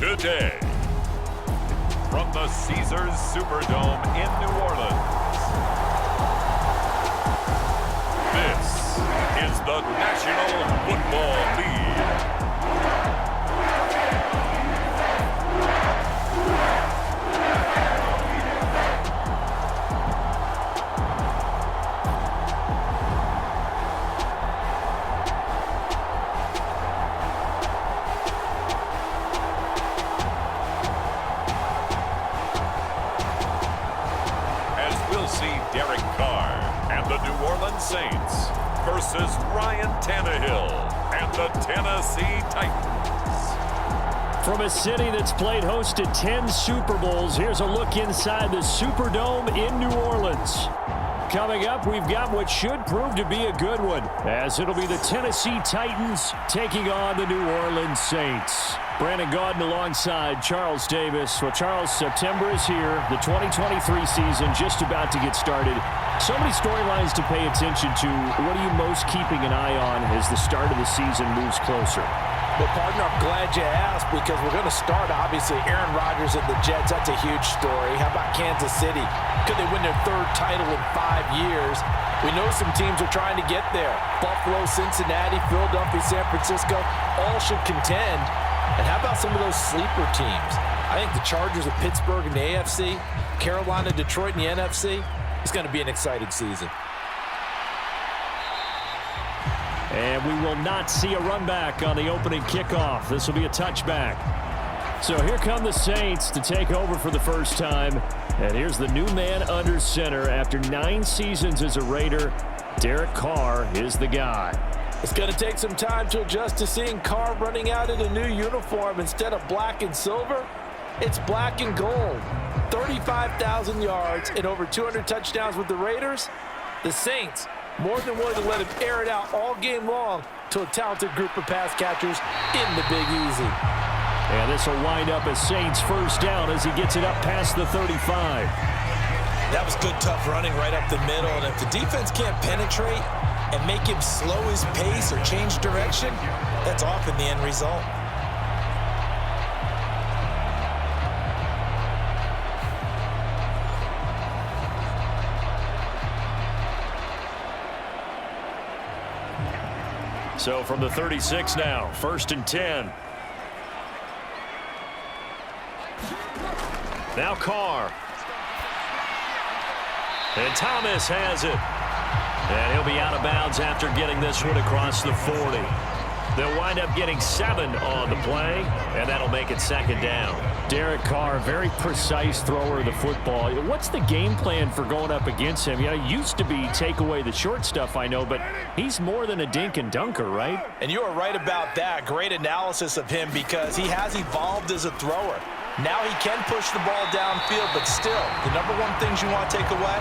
today. From the Caesars Superdome in New Orleans, this is the National Football League. Derek Carr and the New Orleans Saints versus Ryan Tannehill and the Tennessee Titans. From a city that's played host to 10 Super Bowls, here's a look inside the Superdome in New Orleans. Coming up, we've got what should prove to be a good one, as it'll be the Tennessee Titans taking on the New Orleans Saints. Brandon Gaudin alongside Charles Davis. Well, Charles, September is here. The 2023 season just about to get started. So many storylines to pay attention to. What are you most keeping an eye on as the start of the season moves closer? Well, partner, I'm glad you asked, because we're going to start, obviously, Aaron Rodgers and the Jets. That's a huge story. How about Kansas City? Could they win their third title in 5 years? We know some teams are trying to get there. Buffalo, Cincinnati, Philadelphia, San Francisco, all should contend. And how about some of those sleeper teams? I think the Chargers of Pittsburgh in the AFC, Carolina, Detroit in the NFC. It's going to be an exciting season. And we will not see a run back on the opening kickoff. This will be a touchback. So here come the Saints to take over for the first time. And here's the new man under center. After 9 seasons as a Raider, Derek Carr is the guy. It's going to take some time to adjust to seeing Carr running out in a new uniform. Instead of black and silver, it's black and gold. 35,000 yards and over 200 touchdowns with the Raiders. The Saints more than willing to let him air it out all game long to a talented group of pass catchers in the Big Easy. And this will wind up as Saints first down as he gets it up past the 35. That was good, tough running right up the middle. And if the defense can't penetrate and make him slow his pace or change direction, that's often the end result. So from the 36 now, 1st and 10. Now Carr. And Thomas has it. And he'll be out of bounds after getting this one across the 40. They'll wind up getting 7 on the play, and that'll make it 2nd down. Derek Carr, very precise thrower of the football. What's the game plan for going up against him? You know, it used to be take away the short stuff, I know, but he's more than a dink and dunker, right? And you are right about that. Great analysis of him, because he has evolved as a thrower. Now he can push the ball downfield, but still, the number one things you want to take away,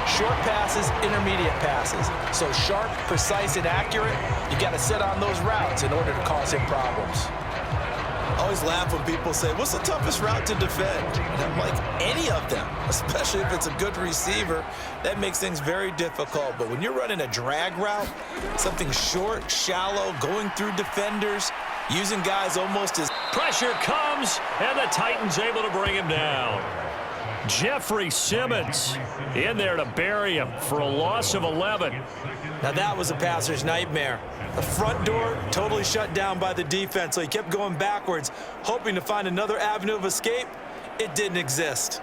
short passes, intermediate passes. So sharp, precise, and accurate, you got to sit on those routes in order to cause him problems. I always laugh when people say, what's the toughest route to defend? And I'm like, any of them, especially if it's a good receiver. That makes things very difficult. But when you're running a drag route, something short, shallow, going through defenders, using guys almost as... Pressure comes, and the Titans able to bring him down. Jeffrey Simmons in there to bury him for a loss of 11. Now that was a passer's nightmare. The front door totally shut down by the defense, so he kept going backwards, hoping to find another avenue of escape. It didn't exist.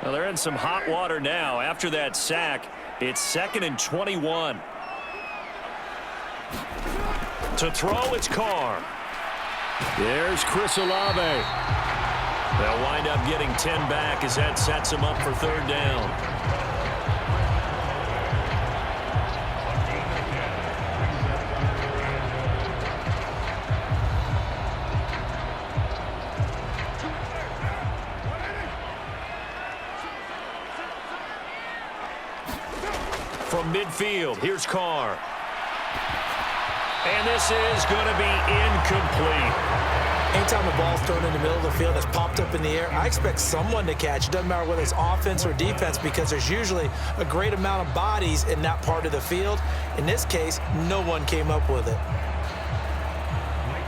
Well, they're in some hot water now. After that sack, it's 2nd and 21. To throw, it's Carr. There's Chris Olave. They'll wind up getting 10 back as that sets him up for 3rd down. From midfield, here's Carr. And this is going to be incomplete. Anytime a ball's thrown in the middle of the field that's popped up in the air, I expect someone to catch. It doesn't matter whether it's offense or defense because there's usually a great amount of bodies in that part of the field. In this case, no one came up with it.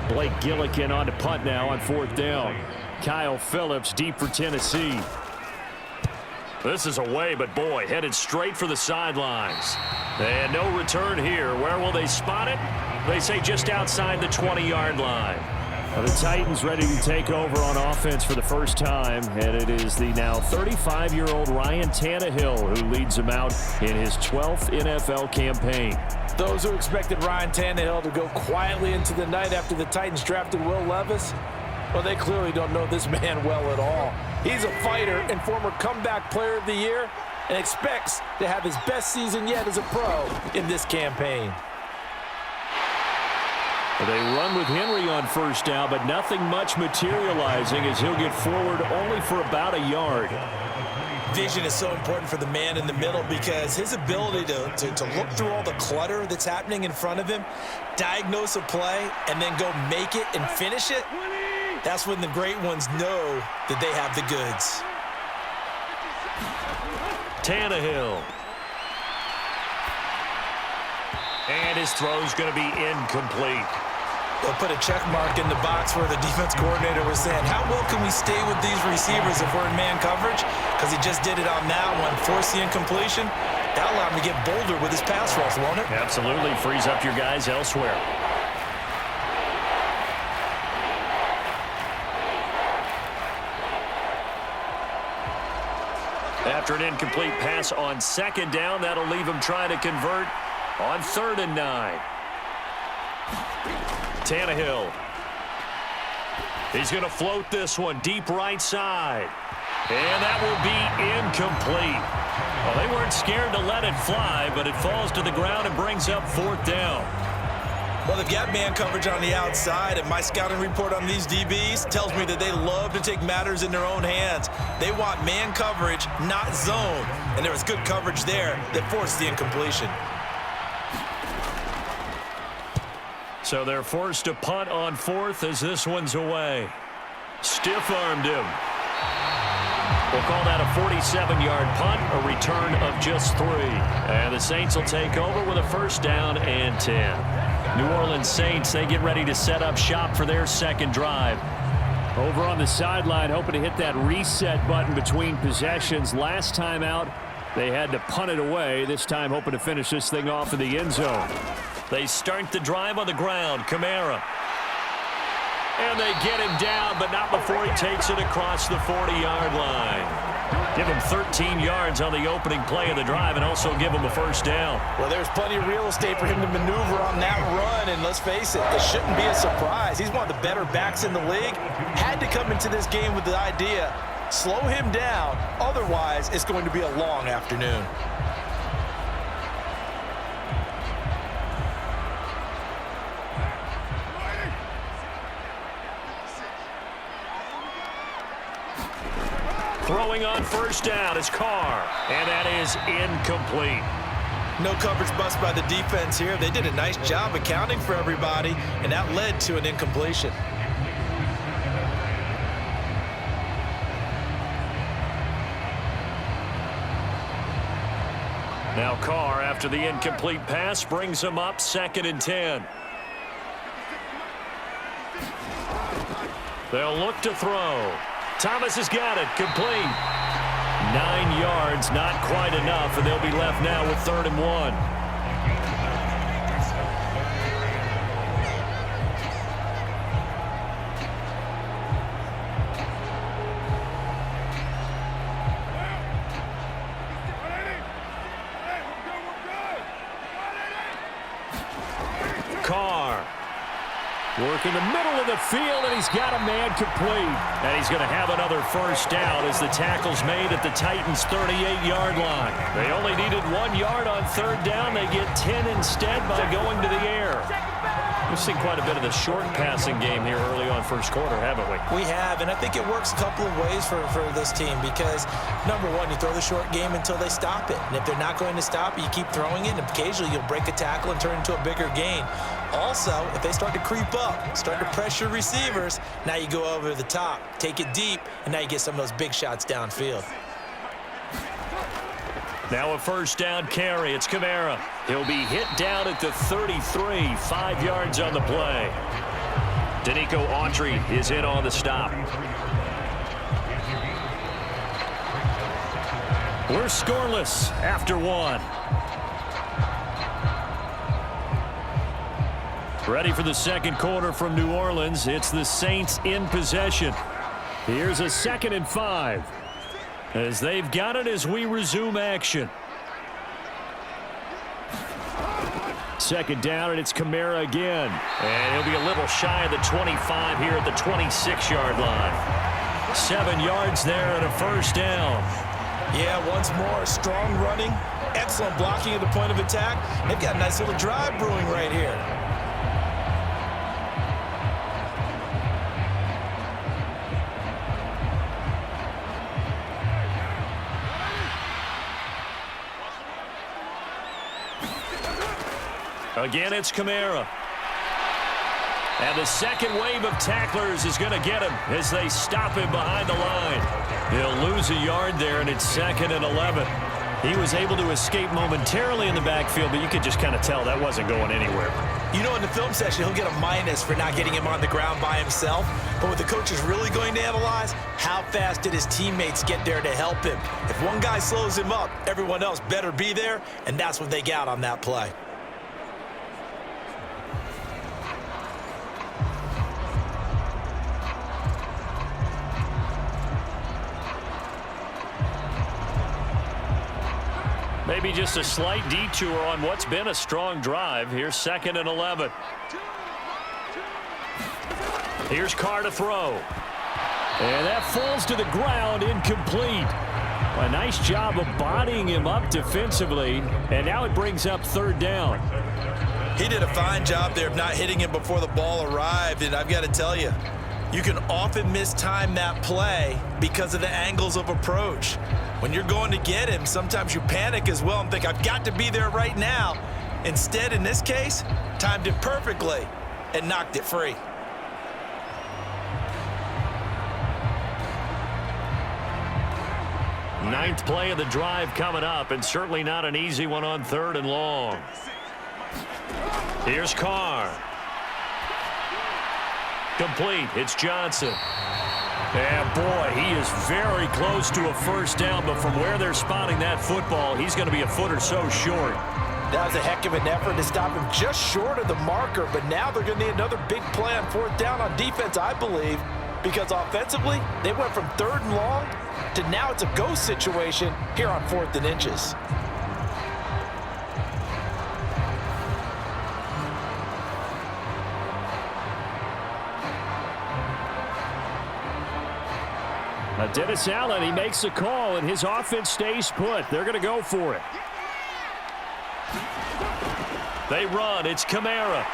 Blake Gillikin on to punt now on 4th down. Kyle Phillips deep for Tennessee. This is away, but boy, headed straight for the sidelines. And no return here. Where will they spot it? They say just outside the 20-yard line. Well, the Titans ready to take over on offense for the first time, and it is the now 35-year-old Ryan Tannehill who leads them out in his 12th NFL campaign. Those who expected Ryan Tannehill to go quietly into the night after the Titans drafted Will Levis, well, they clearly don't know this man well at all. He's a fighter and former comeback player of the year and expects to have his best season yet as a pro in this campaign. They run with Henry on 1st down, but nothing much materializing as he'll get forward only for about a yard. Vision is so important for the man in the middle because his ability to look through all the clutter that's happening in front of him, diagnose a play, and then go make it and finish it, that's when the great ones know that they have the goods. Tannehill. And his throw's going to be incomplete. They'll put a check mark in the box where the defense coordinator was saying, how well can we stay with these receivers if we're in man coverage? Because he just did it on that one, forced the incompletion. That'll allow him to get bolder with his pass rush, won't it? Absolutely. Frees up your guys elsewhere. After an incomplete pass on 2nd down, that'll leave him trying to convert on 3rd and 9. Tannehill. He's going to float this one deep right side. And that will be incomplete. Well, they weren't scared to let it fly, but it falls to the ground and brings up 4th down. Well, they've got man coverage on the outside, and my scouting report on these DBs tells me that they love to take matters in their own hands. They want man coverage, not zone. And there was good coverage there that forced the incompletion. So they're forced to punt on 4th as this one's away. Stiff-armed him. We'll call that a 47-yard punt, a return of just 3. And the Saints will take over with a 1st down and 10. New Orleans Saints, they get ready to set up shop for their 2nd drive. Over on the sideline, hoping to hit that reset button between possessions. Last time out, they had to punt it away. This time hoping to finish this thing off in the end zone. They start the drive on the ground. Kamara. And they get him down, but not before he takes it across the 40-yard line. Give him 13 yards on the opening play of the drive and also give him a 1st down. Well, there's plenty of real estate for him to maneuver on that run, and let's face it, it shouldn't be a surprise. He's one of the better backs in the league. Had to come into this game with the idea, slow him down, otherwise it's going to be a long afternoon. Throwing on 1st down is Carr, and that is incomplete. No coverage bust by the defense here. They did a nice job accounting for everybody, and that led to an incompletion. Now Carr, after the incomplete pass, brings him up 2nd and 10. They'll look to throw. Thomas has got it, complete. 9 yards, not quite enough, and they'll be left now with 3rd and 1. Carr. Work in the middle of the field, and he's got a man complete. And he's going to have another 1st down as the tackle's made at the Titans' 38-yard line. They only needed 1 yard on 3rd down. They get 10 instead by going to the air. We've seen quite a bit of the short passing game here early on first quarter, haven't we? We have, and I think it works a couple of ways for this team because, number one, you throw the short game until they stop it. And if they're not going to stop it, you keep throwing it, and occasionally you'll break a tackle and turn it into a bigger gain. Also, if they start to creep up, start to pressure receivers, now you go over the top, take it deep, and now you get some of those big shots downfield. Now a first down carry. It's Kamara. He'll be hit down at the 33, 5 yards on the play. Danico Autry is in on the stop. We're scoreless after one. Ready for the second quarter from New Orleans. It's the Saints in possession. Here's a 2nd and 5. As they've got it as we resume action. Second down, and it's Kamara again. And he'll be a little shy of the 25 here at the 26-yard line. 7 yards there and a first down. Yeah, once more, strong running, excellent blocking at the point of attack. They've got a nice little drive brewing right here. Again, it's Kamara. And the second wave of tacklers is going to get him as they stop him behind the line. He'll lose a yard there, and it's 2nd and 11. He was able to escape momentarily in the backfield, but you could just kind of tell that wasn't going anywhere. You know, in the film session, he'll get a minus for not getting him on the ground by himself. But what the coach is really going to analyze, how fast did his teammates get there to help him? If one guy slows him up, everyone else better be there, and that's what they got on that play. Maybe just a slight detour on what's been a strong drive. Here's 2nd and 11. Here's Carr to throw. And that falls to the ground, incomplete. A nice job of bodying him up defensively. And now it brings up 3rd down. He did a fine job there of not hitting him before the ball arrived. And I've got to tell you, you can often mistime that play because of the angles of approach. When you're going to get him, sometimes you panic as well and think, I've got to be there right now. Instead, in this case, timed it perfectly and knocked it free. Ninth play of the drive coming up, and certainly not an easy one on 3rd and long. Here's Carr. Complete. It's Johnson. And boy, he is very close to a first down, but from where they're spotting that football, he's going to be a foot or so short. That was a heck of an effort to stop him just short of the marker, but now they're going to need another big play on 4th down on defense, I believe, because offensively, they went from 3rd and long to now it's a go situation here on 4th and inches. Dennis Allen, he makes the call, and his offense stays put. They're going to go for it. They run. It's Kamara.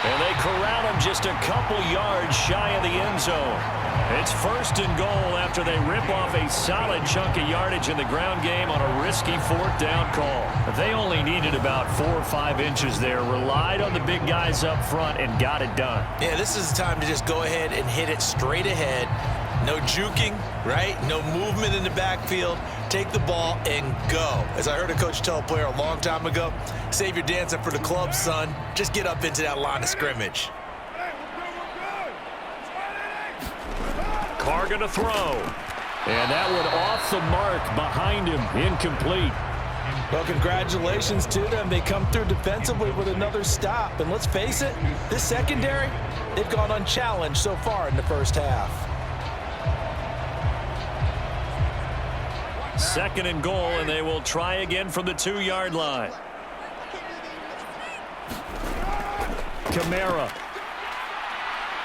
And they corral him just a couple yards shy of the end zone. It's 1st and goal after they rip off a solid chunk of yardage in the ground game on a risky 4th down call. They only needed about 4 or 5 inches there, relied on the big guys up front, and got it done. Yeah, this is the time to just go ahead and hit it straight ahead. No juking, right? No movement in the backfield. Take the ball and go. As I heard a coach tell a player a long time ago, save your dancing for the club, son. Just get up into that line of scrimmage. Carr going to throw. And that one off the mark behind him. Incomplete. Well, congratulations to them. They come through defensively with another stop. And let's face it, this secondary, they've gone unchallenged so far in the first half. 2nd and goal, and they will try again from the 2-yard line. Kamara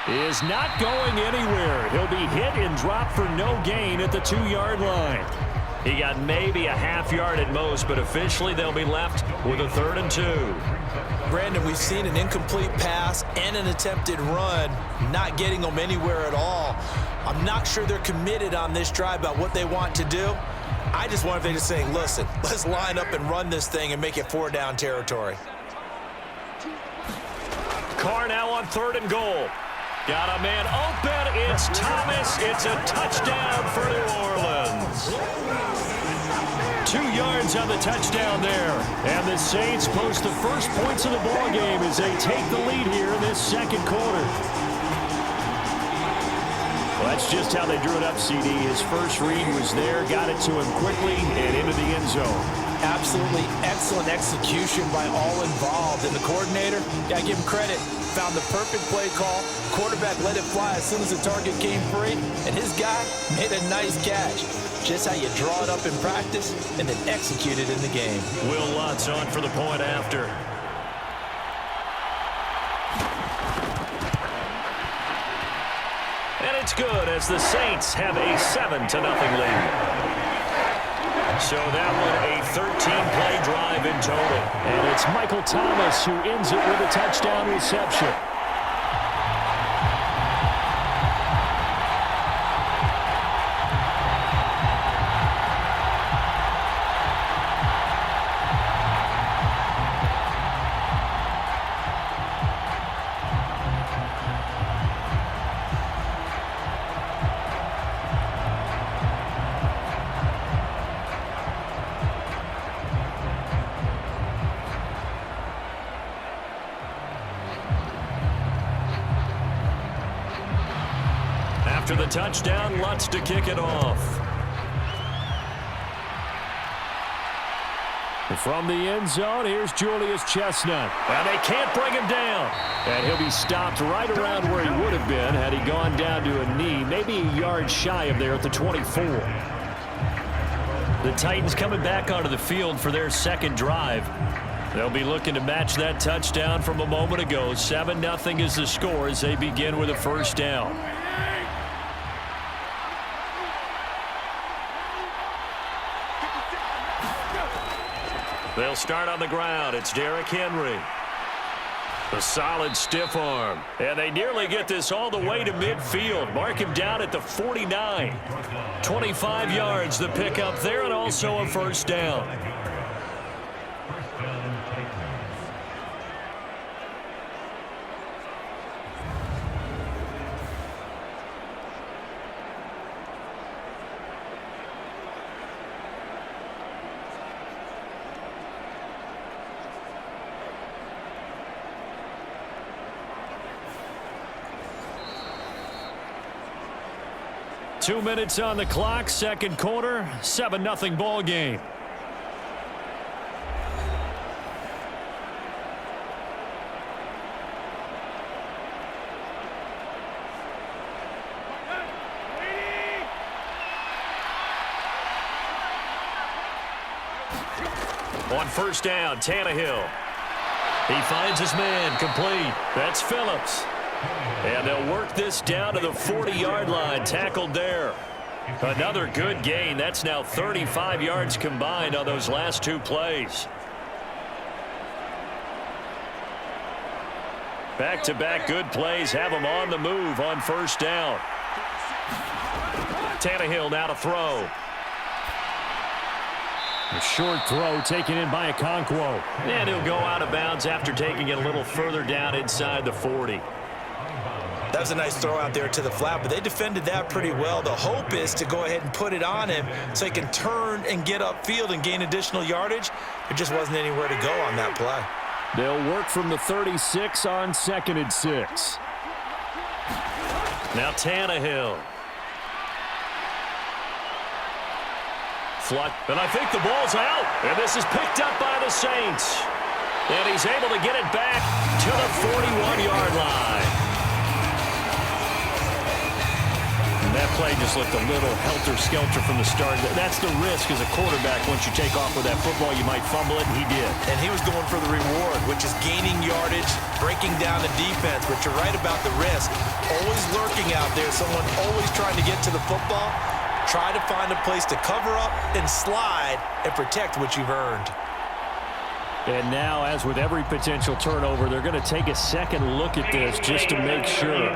is not going anywhere. He'll be hit and dropped for no gain at the 2-yard line. He got maybe a half yard at most, but officially they'll be left with a 3rd and 2. Brandon, we've seen an incomplete pass and an attempted run, not getting them anywhere at all. I'm not sure they're committed on this drive about what they want to do. I just wonder if they just say, listen, let's line up and run this thing and make it 4-down territory. Carr now on 3rd and goal. Got a man open. It's Thomas. It's a touchdown for New Orleans. 2 yards on the touchdown there. And the Saints post the first points of the ball game as they take the lead here in this second quarter. Well, that's just how they drew it up, CD. His first read was there, got it to him quickly, and into the end zone. Absolutely excellent execution by all involved. And the coordinator, got to give him credit, found the perfect play call. Quarterback let it fly as soon as the target came free, and his guy made a nice catch. Just how you draw it up in practice and then execute it in the game. Will Lutz on for the point after. And it's good as the Saints have a 7-0 lead. So that one a 13-play drive in total. And it's Michael Thomas who ends it with a touchdown reception. After the touchdown, Lutz to kick it off. From the end zone, here's Julius Chestnut. And they can't bring him down. And he'll be stopped right around where he would have been had he gone down to a knee, maybe a yard shy of there at the 24. The Titans coming back onto the field for their second drive. They'll be looking to match that touchdown from a moment ago. 7-0 is the score as they begin with a first down. They'll start on the ground. It's Derrick Henry. A solid stiff arm. And they nearly get this all the way to midfield. Mark him down at the 49. 25 yards the pickup there, and also a first down. Two minutes on the clock, second quarter, 7-0 ball game. On first down, Tannehill. He finds his man, complete. That's Phillips. And they'll work this down to the 40-yard line, tackled there. Another good gain. That's now 35 yards combined on those last two plays. Back-to-back good plays have them on the move on first down. Tannehill now to throw. A short throw taken in by Okonkwo. And he'll go out of bounds after taking it a little further down inside the 40. That was a nice throw out there to the flat, but they defended that pretty well. The hope is to go ahead and put it on him so he can turn and get upfield and gain additional yardage. There just wasn't anywhere to go on that play. They'll work from the 36 on 2nd and 6. Now Tannehill. Flutt, and I think the ball's out. And this is picked up by the Saints. And he's able to get it back to the 41-yard line. And that play just looked a little helter-skelter from the start. That's the risk as a quarterback. Once you take off with that football, you might fumble it, and he did. And he was going for the reward, which is gaining yardage, breaking down the defense. But you're right about the risk. Always lurking out there, someone always trying to get to the football. Try to find a place to cover up and slide and protect what you've earned. And now, as with every potential turnover, they're going to take a second look at this just to make sure.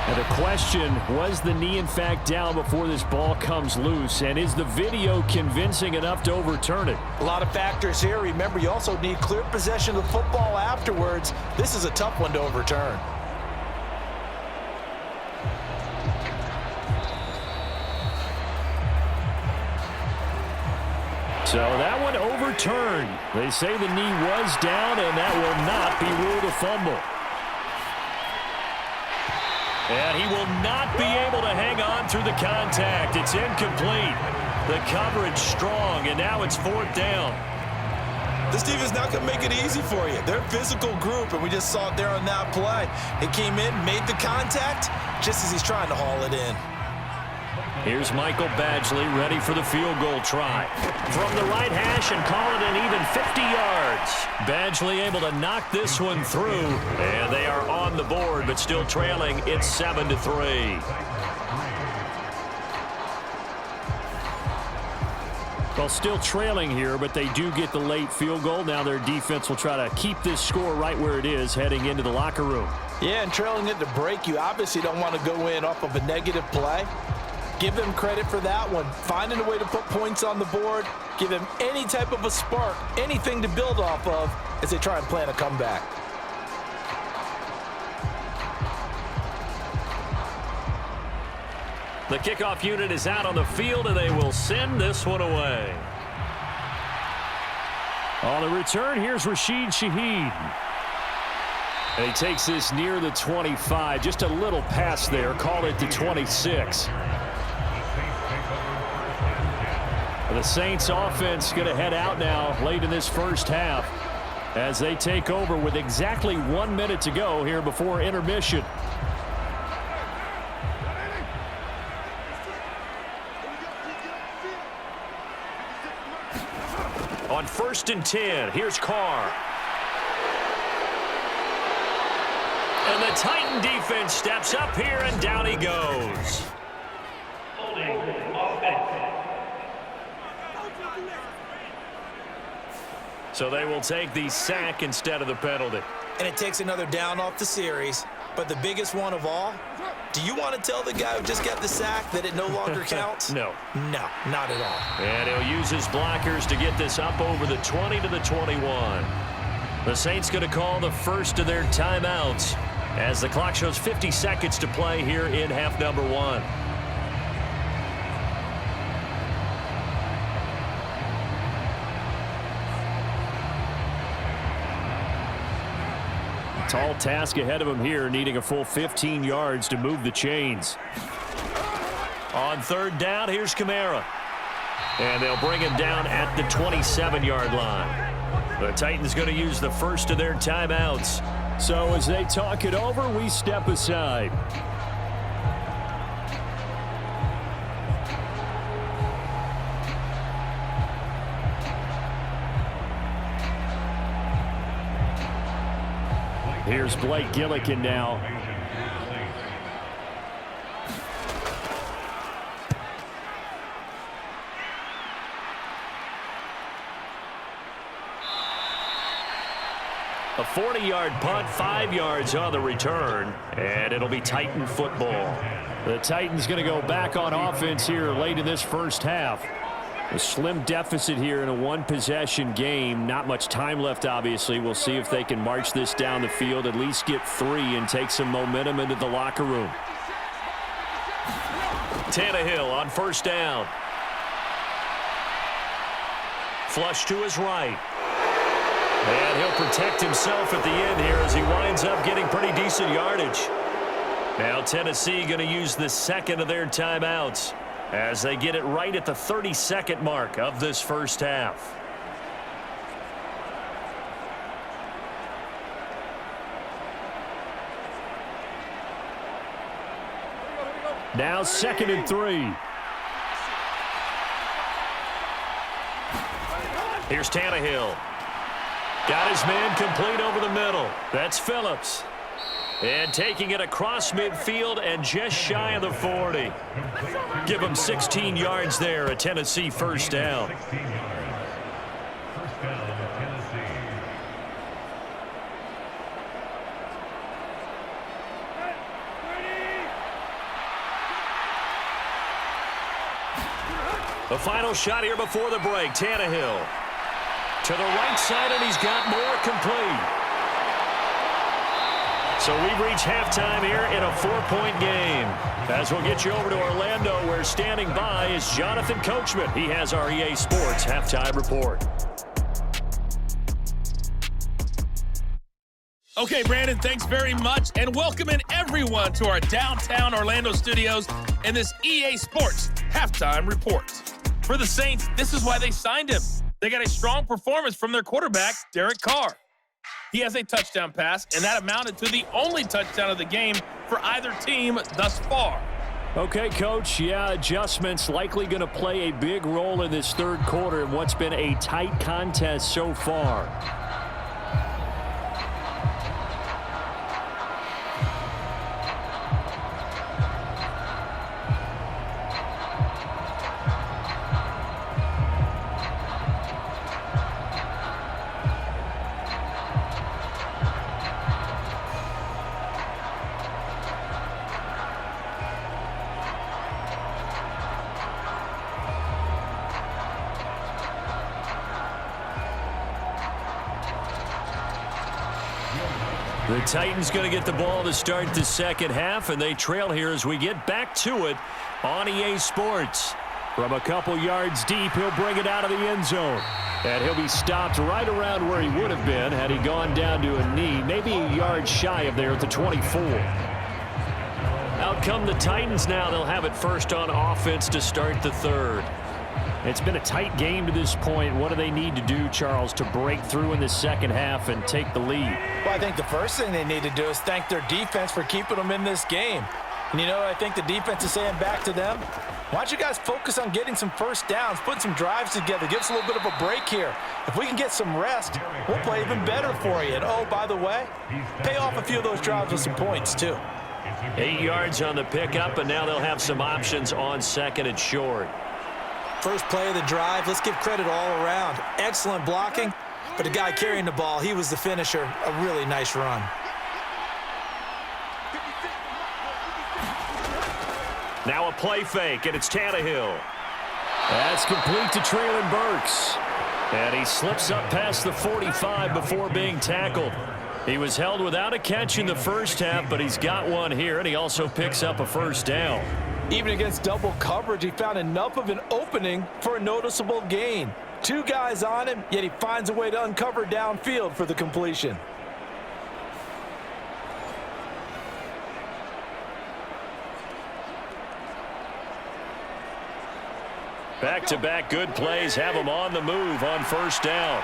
And the question, was the knee in fact down before this ball comes loose? And is the video convincing enough to overturn it? A lot of factors here. Remember, you also need clear possession of the football afterwards. This is a tough one to overturn. So that one overturned. They say the knee was down, and that will not be ruled a fumble. And he will not be able to hang on through the contact. It's incomplete. The coverage strong, and now it's 4th down. This defense not going to make it easy for you. They're a physical group, and we just saw it there on that play. It came in, made the contact, just as he's trying to haul it in. Here's Michael Badgley ready for the field goal try. From the right hash and call it an even 50 yards. Badgley able to knock this one through, and they are on the board, but still trailing. It's 7-3. Well, still trailing here, but they do get the late field goal. Now their defense will try to keep this score right where it is heading into the locker room. Yeah, and trailing at the break, you obviously don't want to go in off of a negative play. Give them credit for that one. Finding a way to put points on the board. Give them any type of a spark, anything to build off of as they try and plan a comeback. The kickoff unit is out on the field, and they will send this one away. On the return, here's Rashid Shaheed. And he takes this near the 25. Just a little pass there. Call it the 26. The Saints offense going to head out now late in this first half as they take over with exactly 1 minute to go here before intermission. On 1st and 10, here's Carr. And the Titan defense steps up here, and down he goes. So they will take the sack instead of the penalty. And it takes another down off the series. But the biggest one of all, do you want to tell the guy who just got the sack that it no longer counts? No. No, not at all. And he'll use his blockers to get this up over the 20 to the 21. The Saints going to call the first of their timeouts as the clock shows 50 seconds to play here in half number 1. Tall task ahead of him here, needing a full 15 yards to move the chains. On 3rd down, here's Kamara. And they'll bring him down at the 27-yard line. The Titans going to use the first of their timeouts. So as they talk it over, we step aside. Here's Blake Gillikin now. A 40-yard punt, 5 yards on the return, and it'll be Titan football. The Titans going to go back on offense here late in this first half. A slim deficit here in a one-possession game. Not much time left, obviously. We'll see if they can march this down the field, at least get 3, and take some momentum into the locker room. Tannehill on 1st down. Flush to his right. And he'll protect himself at the end here as he winds up getting pretty decent yardage. Now Tennessee going to use the second of their timeouts as they get it right at the 30-second mark of this first half. Now 2nd and 3. Here's Tannehill. Got his man complete over the middle. That's Phillips. And taking it across midfield and just shy of the 40. Give him 16 yards there, a Tennessee first down. The final shot here before the break. Tannehill to the right side, and he's got more complete. So we've reached halftime here in a 4-point game. As we'll get you over to Orlando, where standing by is Jonathan Coachman. He has our EA Sports halftime report. Okay, Brandon, thanks very much, and welcome in everyone to our downtown Orlando studios and this EA Sports halftime report. For the Saints, this is why they signed him. They got a strong performance from their quarterback, Derek Carr. He has a touchdown pass, and that amounted to the only touchdown of the game for either team thus far. Okay, Coach, yeah, adjustments likely going to play a big role in this third quarter in what's been a tight contest so far. The Titans going to get the ball to start the second half, and they trail here as we get back to it on EA Sports. From a couple yards deep, he'll bring it out of the end zone. And he'll be stopped right around where he would have been had he gone down to a knee, maybe a yard shy of there at the 24. Out come the Titans now. They'll have it first on offense to start the third. It's been a tight game to this point. What do they need to do, Charles, to break through in the second half and take the lead? Well, I think the first thing they need to do is thank their defense for keeping them in this game. And, you know, I think the defense is saying back to them, why don't you guys focus on getting some first downs, put some drives together, give us a little bit of a break here. If we can get some rest, we'll play even better for you. And, oh, by the way, pay off a few of those drives with some points, too. 8 yards on the pickup, and now they'll have some options on second and short. First play of the drive, let's give credit all around. Excellent blocking, but the guy carrying the ball, he was the finisher. A really nice run. Now a play fake, and it's Tannehill. That's complete to Traylon Burks. And he slips up past the 45 before being tackled. He was held without a catch in the first half, but he's got one here, and he also picks up a first down. Even against double coverage, he found enough of an opening for a noticeable gain. 2 guys on him, yet he finds a way to uncover downfield for the completion. Back-to-back good plays have him on the move on first down.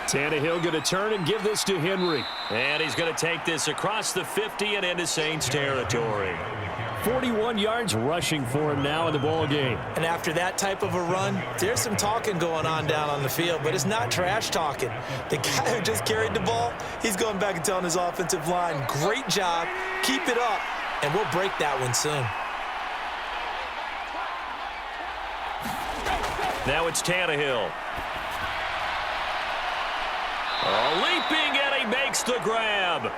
Tannehill going to turn and give this to Henry. And he's going to take this across the 50 and into Saints territory. 41 yards rushing for him now in the ball game. And after that type of a run, there's some talking going on down on the field, but it's not trash talking. The guy who just carried the ball, he's going back and telling his offensive line, great job, keep it up, and we'll break that one soon. Now it's Tannehill. Leaping, and he makes the grab.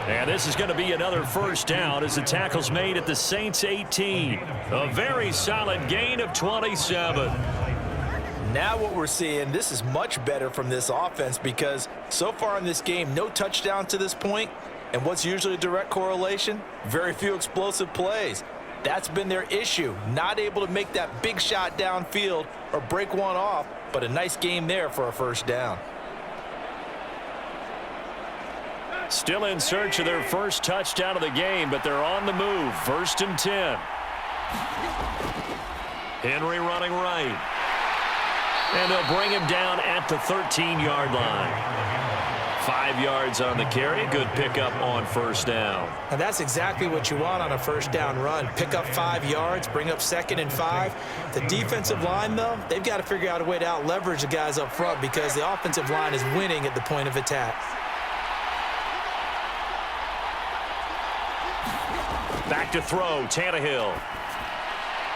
And this is going to be another first down as the tackle's made at the Saints 18. A very solid gain of 27. Now what we're seeing, this is much better from this offense because so far in this game, no touchdown to this point. And what's usually a direct correlation? Very few explosive plays. That's been their issue, not able to make that big shot downfield or break one off, but a nice game there for a first down. Still in search of their first touchdown of the game, but they're on the move. 1st and 10. Henry running right. And they'll bring him down at the 13-yard line. 5 yards on the carry. Good pickup on first down. And that's exactly what you want on a first down run. Pick up 5 yards, bring up 2nd and 5. The defensive line, though, they've got to figure out a way to out-leverage the guys up front because the offensive line is winning at the point of attack. Back to throw, Tannehill.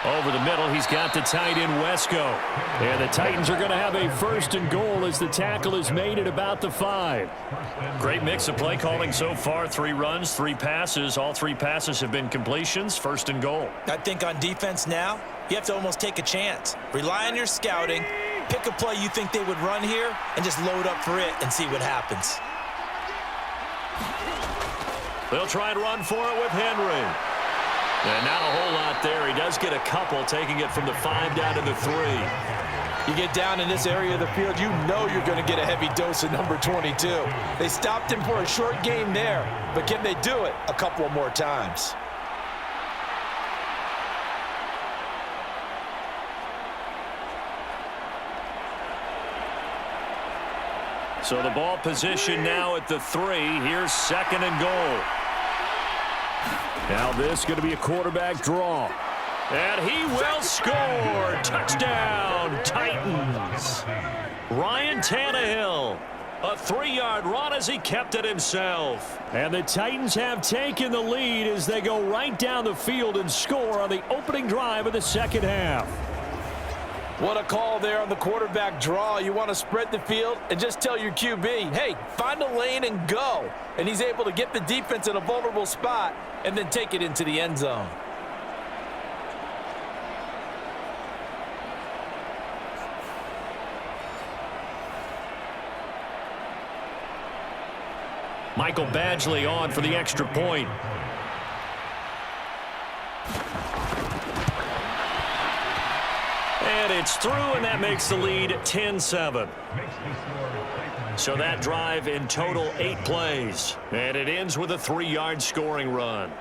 Over the middle, he's got the tight end, Wesco. And the Titans are going to have a 1st and goal as the tackle is made at about the 5. Great mix of play calling so far. 3 runs, 3 passes. All 3 passes have been completions. 1st and goal. I think on defense now, you have to almost take a chance. Rely on your scouting. Pick a play you think they would run here and just load up for it and see what happens. They'll try and run for it with Henry. And not a whole lot there. He does get a couple, taking it from the 5 down to the 3. You get down in this area of the field, you know you're going to get a heavy dose of number 22. They stopped him for a short game there, but can they do it a couple more times? So the ball position now at the 3. Here's 2nd and goal. Now this is going to be a quarterback draw. And he will score. Touchdown, Titans. Ryan Tannehill. A 3-yard run as he kept it himself. And the Titans have taken the lead as they go right down the field and score on the opening drive of the 2nd half. What a call there on the quarterback draw. You want to spread the field and just tell your QB, hey, find a lane and go. And he's able to get the defense in a vulnerable spot and then take it into the end zone. Michael Badgley on for the extra point. And it's through, and that makes the lead 10-7. So that drive in total 8 plays. And it ends with a 3-yard scoring run.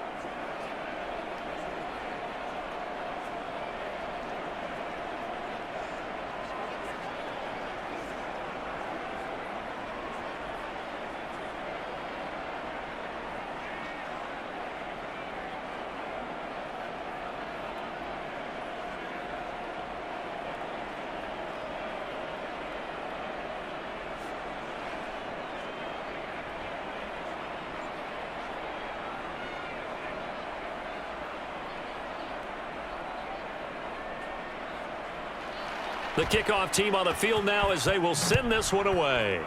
The kickoff team on the field now as they will send this one away.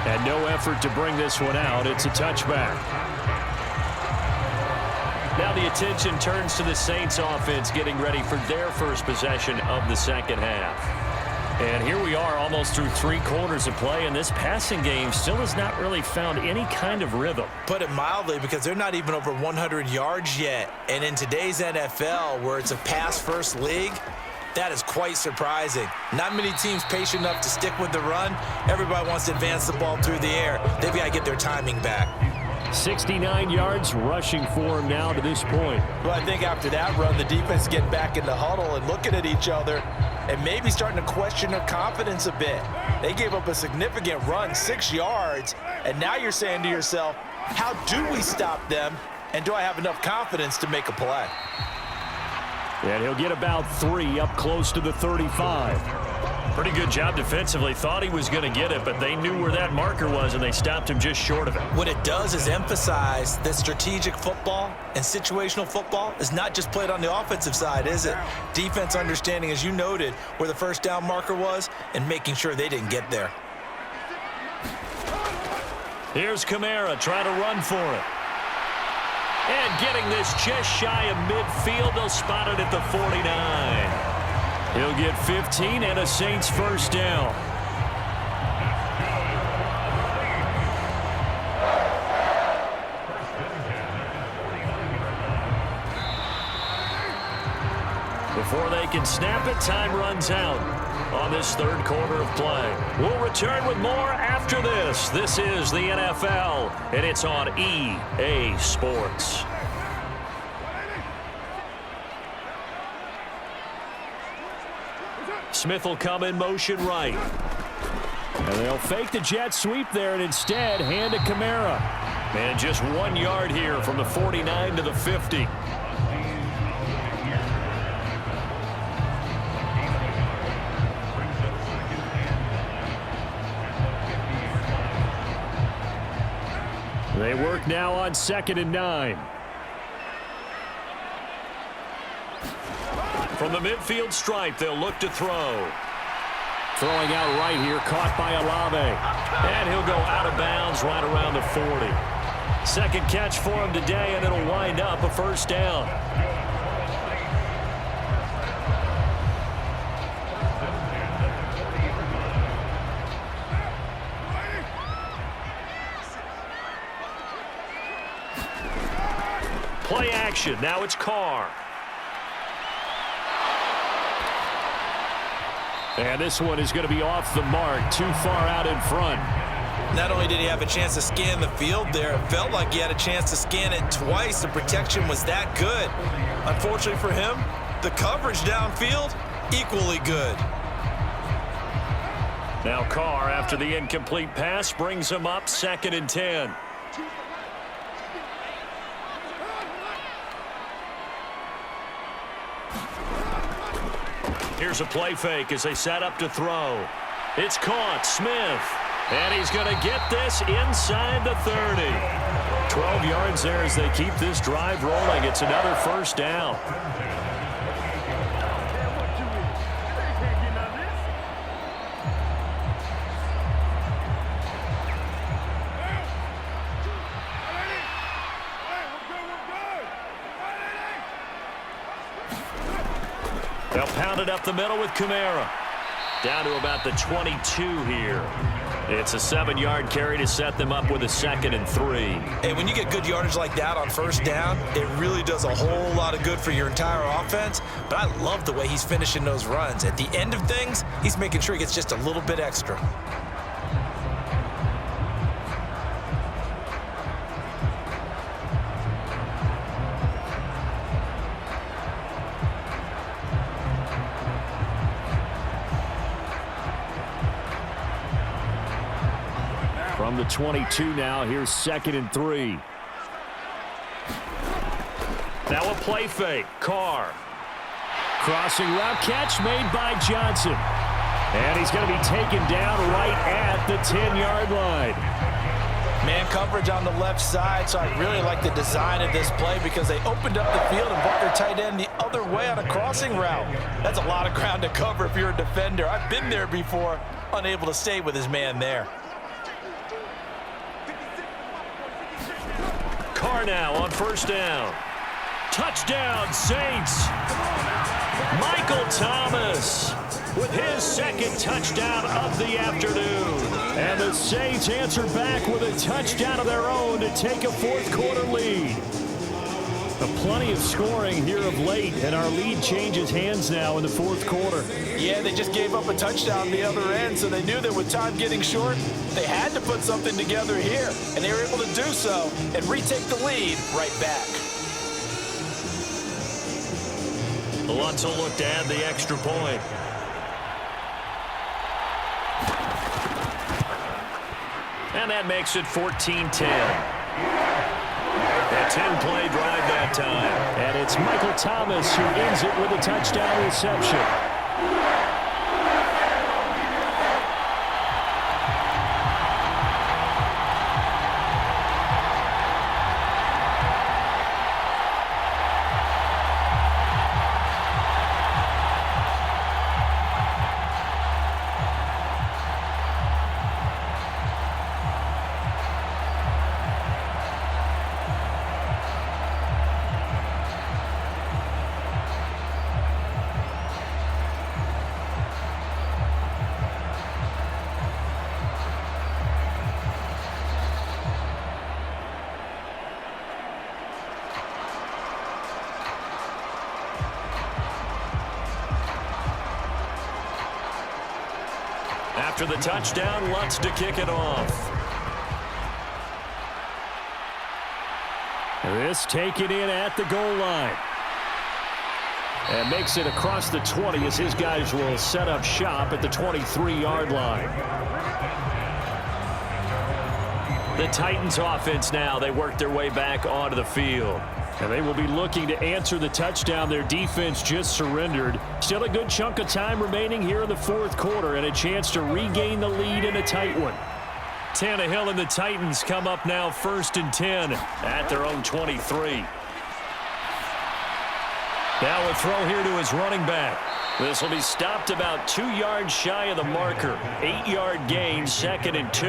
And no effort to bring this one out. It's a touchback. Now the attention turns to the Saints offense getting ready for their first possession of the 2nd half. And here we are almost through 3 quarters of play, and this passing game still has not really found any kind of rhythm. Put it mildly, because they're not even over 100 yards yet. And in today's NFL, where it's a pass-first league, that is quite surprising. Not many teams patient enough to stick with the run. Everybody wants to advance the ball through the air. They've got to get their timing back. 69 yards rushing for him now to this point. Well, I think after that run, the defense is getting back in the huddle and looking at each other and maybe starting to question their confidence a bit. They gave up a significant run, 6 yards, and now you're saying to yourself, how do we stop them, and do I have enough confidence to make a play? And he'll get about 3 up close to the 35. Pretty good job defensively. Thought he was going to get it, but they knew where that marker was, and they stopped him just short of it. What it does is emphasize that strategic football and situational football is not just played on the offensive side, is it? Defense understanding, as you noted, where the first down marker was and making sure they didn't get there. Here's Kamara trying to run for it. And getting this just shy of midfield. They'll spot it at the 49. He'll get 15 and a Saints first down. Before they can snap it, time runs out on this 3rd quarter of play. We'll return with more after this. This is the NFL, and it's on EA Sports. Smith will come in motion right. And they'll fake the jet sweep there and instead hand to Kamara. And just 1 yard here from the 49 to the 50. They They work now on 2nd and 9. From the midfield stripe, they'll look to throw. Throwing out right here, caught by Olave. And he'll go out of bounds right around the 40. Second catch for him today, and it'll wind up a first down. Play action. Now it's Carr. And this one is going to be off the mark, too far out in front. Not only did he have a chance to scan the field there, it felt like he had a chance to scan it twice. The protection was that good. Unfortunately for him, the coverage downfield, equally good. Now Carr, after the incomplete pass, brings him up 2nd and 10. Here's a play fake as they set up to throw. It's caught. Smith. And he's going to get this inside the 30. 12 yards there as they keep this drive rolling. It's another first down. They'll pound it up the middle with Kamara. Down to about the 22 here. It's a 7-yard carry to set them up with a 2nd and 3. And when you get good yardage like that on first down, it really does a whole lot of good for your entire offense. But I love the way he's finishing those runs. At the end of things, he's making sure he gets just a little bit extra. From the 22 now, here's 2nd and 3. Now a play fake. Carr. Crossing route catch made by Johnson. And he's going to be taken down right at the 10-yard line. Man coverage on the left side, so I really like the design of this play because they opened up the field and brought their tight end the other way on a crossing route. That's a lot of ground to cover if you're a defender. I've been there before, unable to stay with his man there. Carr now on first down. Touchdown, Saints. Michael Thomas with his 2nd touchdown of the afternoon. And the Saints answer back with a touchdown of their own to take a 4th-quarter lead. Plenty of scoring here of late, and our lead changes hands now in the 4th quarter. Yeah, they just gave up a touchdown the other end, so they knew that with time getting short, they had to put something together here, and they were able to do so and retake the lead right back. Lutz will look to add the extra point. And that makes it 14-10. A 10-play drive that time. And it's Michael Thomas who ends it with a touchdown reception. After the touchdown, Lutz to kick it off. This taken in at the goal line. And makes it across the 20 as his guys will set up shop at the 23-yard line. The Titans offense now, they work their way back onto the field. And they will be looking to answer the touchdown their defense just surrendered. Still a good chunk of time remaining here in the 4th quarter and a chance to regain the lead in a tight one. Tannehill and the Titans come up now 1st and 10 at their own 23. Now a throw here to his running back. This will be stopped about 2 yards shy of the marker. 8-yard gain, 2nd and 2.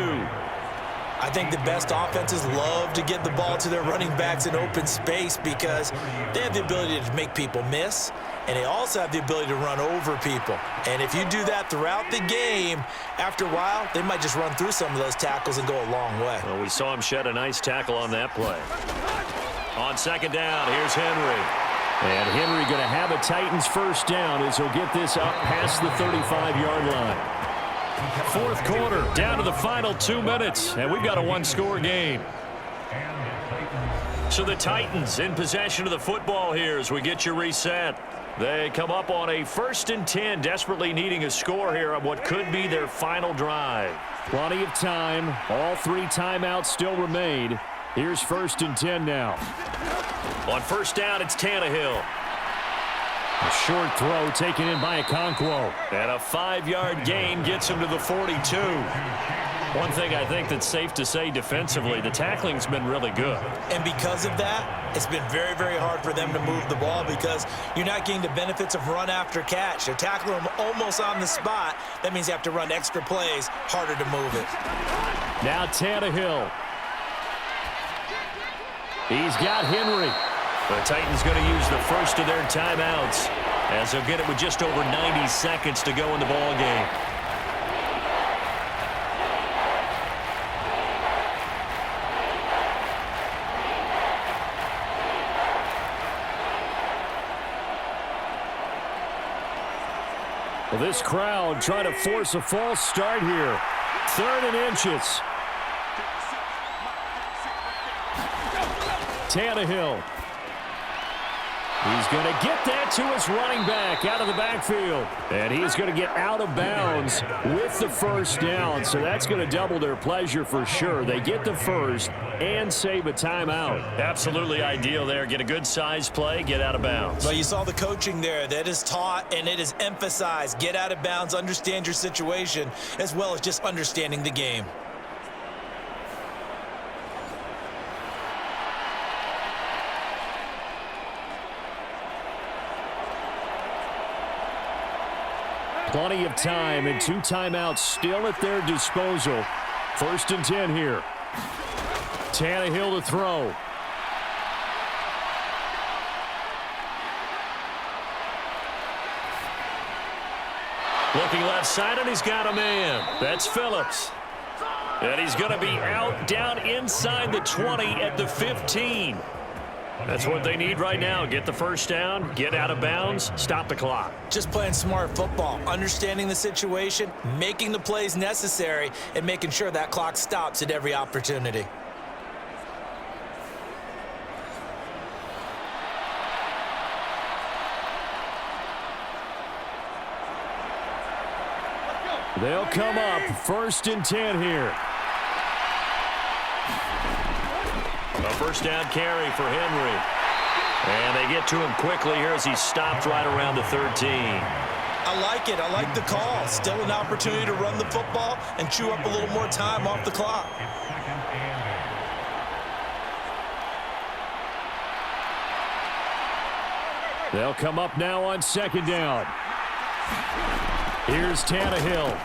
I think the best offenses love to get the ball to their running backs in open space because they have the ability to make people miss, and they also have the ability to run over people. And if you do that throughout the game, after a while, they might just run through some of those tackles and go a long way. Well, we saw him shed a nice tackle on that play. On 2nd down, here's Henry. And Henry going to have a Titans first down as he'll get this up past the 35-yard line. 4th quarter, down to the final 2 minutes, and we've got a one-score game. So the Titans in possession of the football here as we get you reset. They come up on a 1st and 10, desperately needing a score here on what could be their final drive. Plenty of time. All 3 timeouts still remain. Here's 1st and 10 now. On 1st down, it's Tannehill. A short throw taken in by Okonkwo. And a 5-yard gain gets him to the 42. One thing I think that's safe to say defensively, the tackling's been really good. And because of that, it's been very, very hard for them to move the ball because you're not getting the benefits of run after catch. They're tackling them almost on the spot. That means you have to run extra plays, harder to move it. Now Tannehill. He's got Henry. The Titans going to use the first of their timeouts as they'll get it with just over 90 seconds to go in the ball game. Well, this crowd trying to force a false start here. 3rd and inches. Tannehill. He's going to get that to his running back out of the backfield. And he's going to get out of bounds with the first down. So that's going to double their pleasure for sure. They get the first and save a timeout. Absolutely ideal there. Get a good size play, get out of bounds. Well, you saw the coaching there. That is taught and it is emphasized. Get out of bounds, understand your situation, as well as just understanding the game. Plenty of time and 2 timeouts still at their disposal. 1st and 10 here. Tannehill to throw. Looking left side, and he's got a man. That's Phillips. And he's going to be out down inside the 20 at the 15. That's what they need right now. Get the first down, get out of bounds, stop the clock. Just playing smart football, understanding the situation, making the plays necessary, and making sure that clock stops at every opportunity. They'll come up 1st and 10 here. A first down carry for Henry. And they get to him quickly here as he stopped right around the 13. I like it. I like the call. Still an opportunity to run the football and chew up a little more time off the clock. They'll come up now on 2nd down. Here's Tannehill.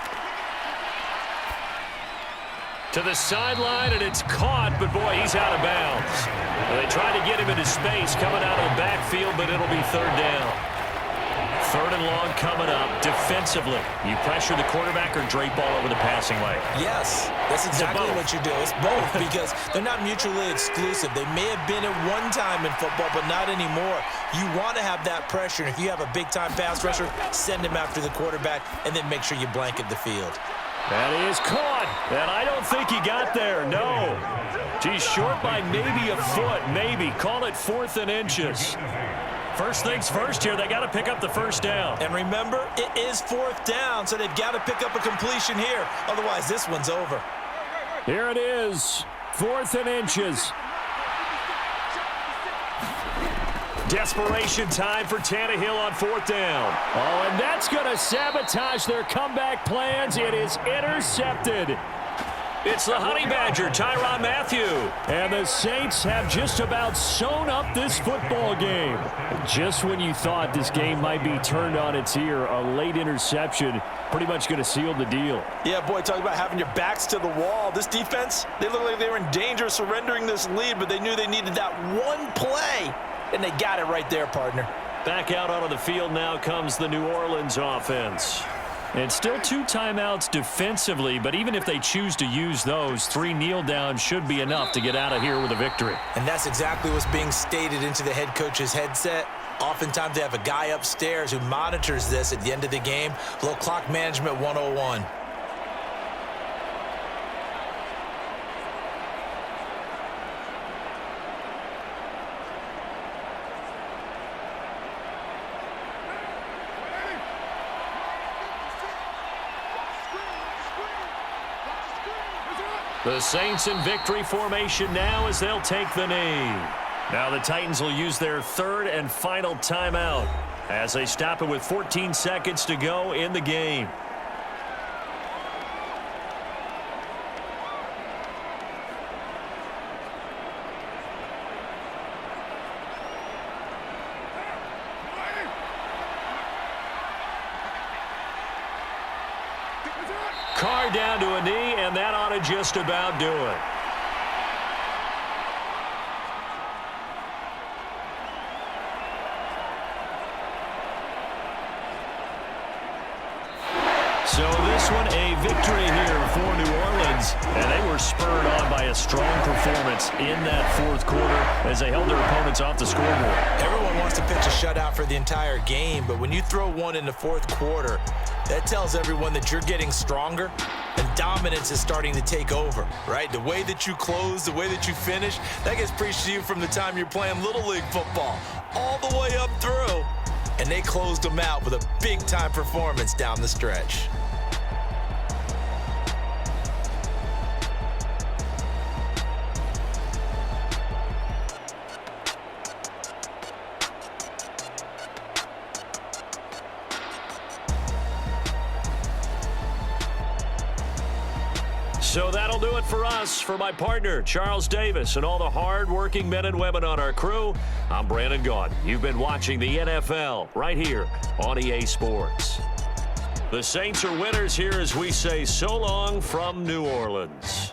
To the sideline, and it's caught, but boy, he's out of bounds. They try to get him into space coming out of the backfield, but it'll be 3rd down. 3rd and long coming up. Defensively, you pressure the quarterback or drape all over the passing lane? Yes, that's exactly what you do. It's both because they're not mutually exclusive. They may have been at one time in football, but not anymore. You want to have that pressure, and if you have a big-time pass rusher, send him after the quarterback, and then make sure you blanket the field. That is caught, and I don't think he got there, no. He's short by maybe a foot, maybe. Call it 4th and inches. First things first here, they got to pick up the first down. And remember, it is 4th down, so they've got to pick up a completion here. Otherwise, this one's over. Here it is, 4th and inches. Desperation time for Tannehill on 4th down. Oh, and that's going to sabotage their comeback plans. It is intercepted. It's the Honey Badger, Tyrann Mathieu. And the Saints have just about sewn up this football game. Just when you thought this game might be turned on its ear, a late interception pretty much going to seal the deal. Yeah, boy, talk about having your backs to the wall. This defense, they look like they were in danger of surrendering this lead, but they knew they needed that one play, and they got it right there, partner. Back out onto the field now comes the New Orleans offense. And still 2 timeouts defensively, but even if they choose to use those, 3 kneel downs should be enough to get out of here with a victory. And that's exactly what's being stated into the head coach's headset. Oftentimes they have a guy upstairs who monitors this at the end of the game. A little clock management 101. The Saints in victory formation now as they'll take the knee. Now the Titans will use their 3rd and final timeout as they stop it with 14 seconds to go in the game. Carr down to a knee, and that ought to just about do it. So this one a victory here for New Orleans, and they were spurred on by a strong performance in that 4th quarter as they held their opponents off the scoreboard. Everyone wants to pitch a shutout for the entire game, but when you throw one in the 4th quarter, that tells everyone that you're getting stronger and dominance is starting to take over, right? The way that you close, the way that you finish, that gets preached to you from the time you're playing Little League football all the way up through. And they closed them out with a big-time performance down the stretch. So that'll do it for us. For my partner, Charles Davis, and all the hard-working men and women on our crew, I'm Brandon Gaudin. You've been watching the NFL right here on EA Sports. The Saints are winners here as we say so long from New Orleans.